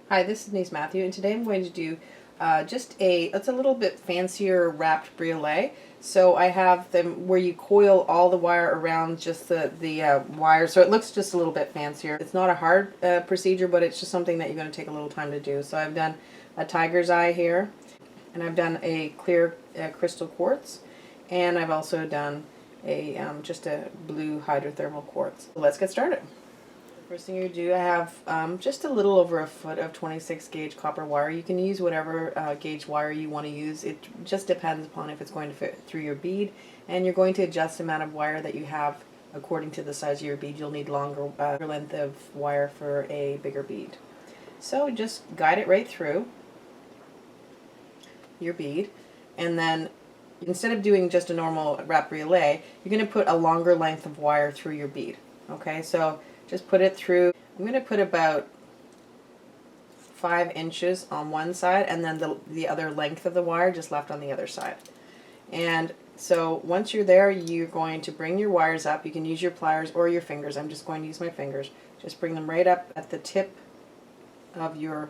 Hi, this is Denise Mathew, and today I'm going to do it's a little bit fancier wrapped briolette. So I have them where you coil all the wire around just the wire, so it looks just a little bit fancier. It's not a hard procedure, but it's just something that you're going to take a little time to do. So I've done a tiger's eye here, and I've done a clear crystal quartz, and I've also done a just a blue hydrothermal quartz. So let's get started. First thing you do, I have just a little over a foot of 26 gauge copper wire. You can use whatever gauge wire you want to use. It just depends upon if it's going to fit through your bead, and you're going to adjust the amount of wire that you have according to the size of your bead. You'll need longer length of wire for a bigger bead. So just guide it right through your bead, and then instead of doing just a normal wrap briolette, you're going to put a longer length of wire through your bead. Okay, so just put it through. I'm going to put about 5 inches on one side, and then the other length of the wire just left on the other side. And so once you're there, you're going to bring your wires up. You can use your pliers or your fingers. I'm just going to use my fingers. Just bring them right up at the tip of your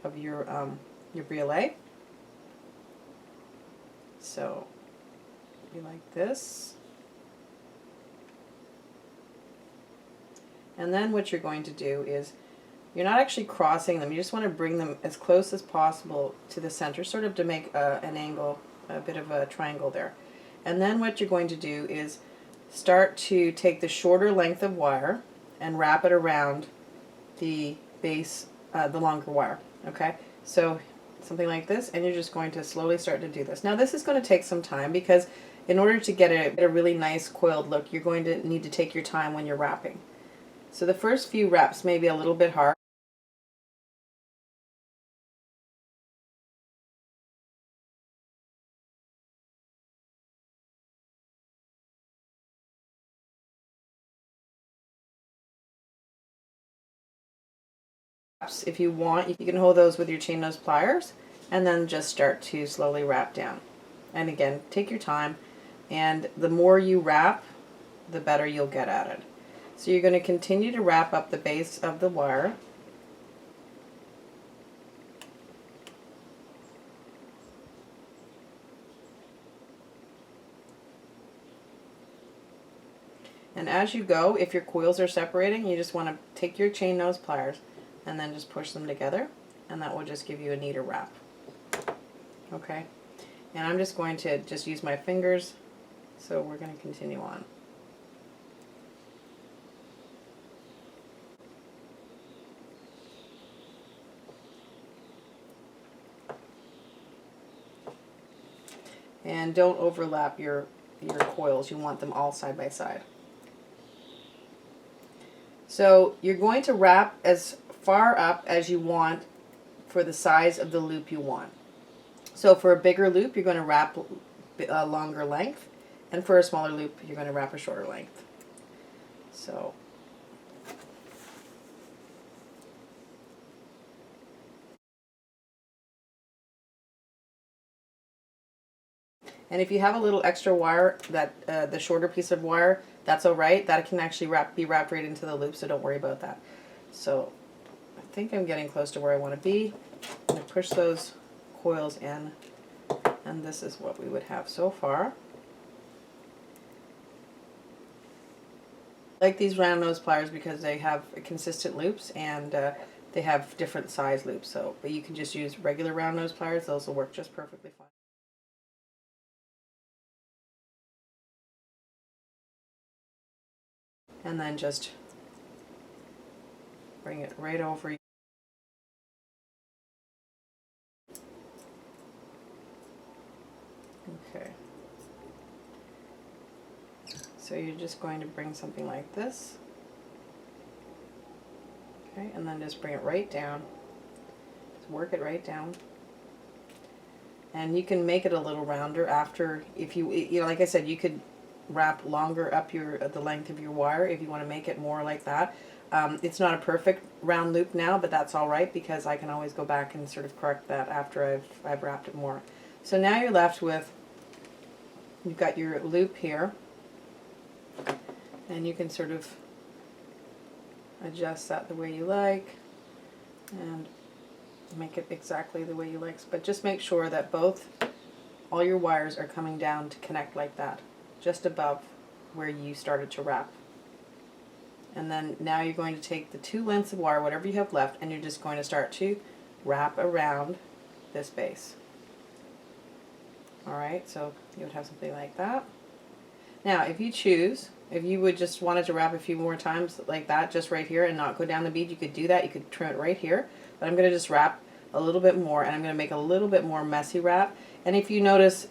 briolette. So be like this. And then what you're going to do is, you're not actually crossing them, you just want to bring them as close as possible to the center, sort of to make an angle, a bit of a triangle there. And then what you're going to do is start to take the shorter length of wire and wrap it around the base, the longer wire. Okay, so something like this, and you're just going to slowly start to do this. Now this is going to take some time, because in order to get a really nice coiled look, you're going to need to take your time when you're wrapping. So the first few wraps may be a little bit hard. If you want, you can hold those with your chain nose pliers, and then just start to slowly wrap down. And again, take your time, and the more you wrap, the better you'll get at it. So you're going to continue to wrap up the base of the wire. And as you go, if your coils are separating, you just want to take your chain nose pliers and then just push them together, and that will just give you a neater wrap. Okay, and I'm just going to just use my fingers, so we're going to continue on. And don't overlap your coils. You want them all side by side. So you're going to wrap as far up as you want for the size of the loop you want. So for a bigger loop, you're going to wrap a longer length, and for a smaller loop, you're going to wrap a shorter length. So and if you have a little extra wire, that the shorter piece of wire, that's all right. That can actually be wrapped right into the loop, so don't worry about that. So I think I'm getting close to where I want to be. I'm going to push those coils in, and this is what we would have so far. I like these round nose pliers because they have consistent loops, and they have different size loops. So, but you can just use regular round nose pliers; those will work just perfectly fine. And then just bring it right over. Okay. So you're just going to bring something like this. Okay, and then just bring it right down. Just work it right down. And you can make it a little rounder after, if you know, like I said, you could wrap longer up the length of your wire if you want to make it more like that. It's not a perfect round loop now, but that's all right, because I can always go back and sort of correct that after I've wrapped it more. So now you're left with, you've got your loop here, and you can sort of adjust that the way you like. and make it exactly the way you like. But just make sure that all your wires are coming down to connect like that, just above where you started to wrap. And then now you're going to take the 2 lengths of wire, whatever you have left, and you're just going to start to wrap around this base. Alright, so you would have something like that. Now, if you choose, if you would just wanted to wrap a few more times like that, just right here, and not go down the bead, you could do that. You could trim it right here. But I'm going to just wrap a little bit more, and I'm going to make a little bit more messy wrap. And if you notice,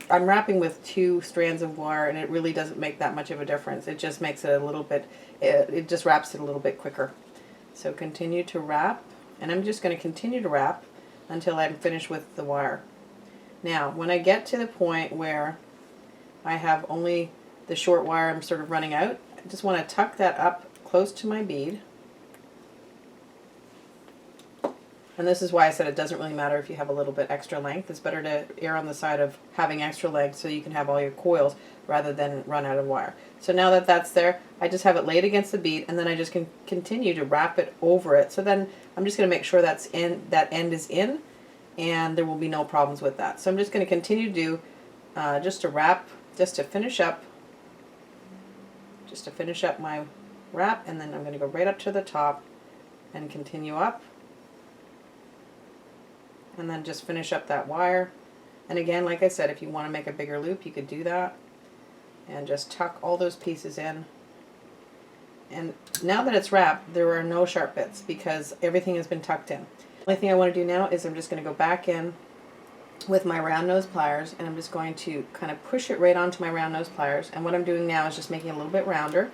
I'm wrapping with 2 strands of wire, and it really doesn't make that much of a difference. It just makes it a little bit, it just wraps it a little bit quicker. So continue to wrap, and I'm just going to continue to wrap until I'm finished with the wire. Now, when I get to the point where I have only the short wire, I'm sort of running out, I just want to tuck that up close to my bead. And this is why I said it doesn't really matter if you have a little bit extra length. It's better to err on the side of having extra length so you can have all your coils rather than run out of wire. So now that that's there, I just have it laid against the bead, and then I just can continue to wrap it over it. So then I'm just going to make sure that end is in, and there will be no problems with that. So I'm just going to continue to do just to wrap, just to finish up my wrap, and then I'm going to go right up to the top and continue up, and then just finish up that wire. And again, like I said, if you want to make a bigger loop, you could do that, and just tuck all those pieces in. And now that it's wrapped, there are no sharp bits because everything has been tucked in. The only thing I want to do now is I'm just going to go back in with my round nose pliers, and I'm just going to kind of push it right onto my round nose pliers. And what I'm doing now is just making it a little bit rounder.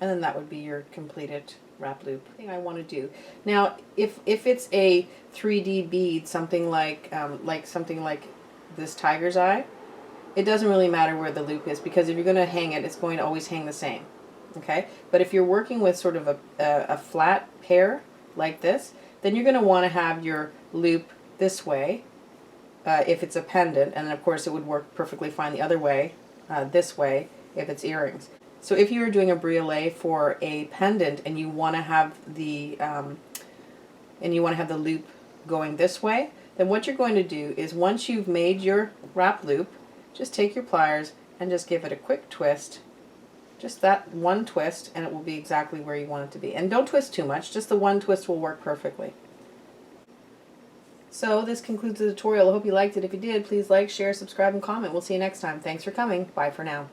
And then that would be your completed wrap loop. Thing I want to do now, if it's a 3D bead, something like this tiger's eye, it doesn't really matter where the loop is, because if you're going to hang it, it's going to always hang the same. Okay, but if you're working with sort of a flat pear like this, then you're going to want to have your loop this way if it's a pendant, and of course it would work perfectly fine the other way, this way, if it's earrings. So if you were doing a briolette for a pendant and you want to have the loop going this way, then what you're going to do is, once you've made your wrap loop, just take your pliers and just give it a quick twist. Just that one twist, and it will be exactly where you want it to be. And don't twist too much, just the one twist will work perfectly. So this concludes the tutorial. I hope you liked it. If you did, please like, share, subscribe, and comment. We'll see you next time. Thanks for coming. Bye for now.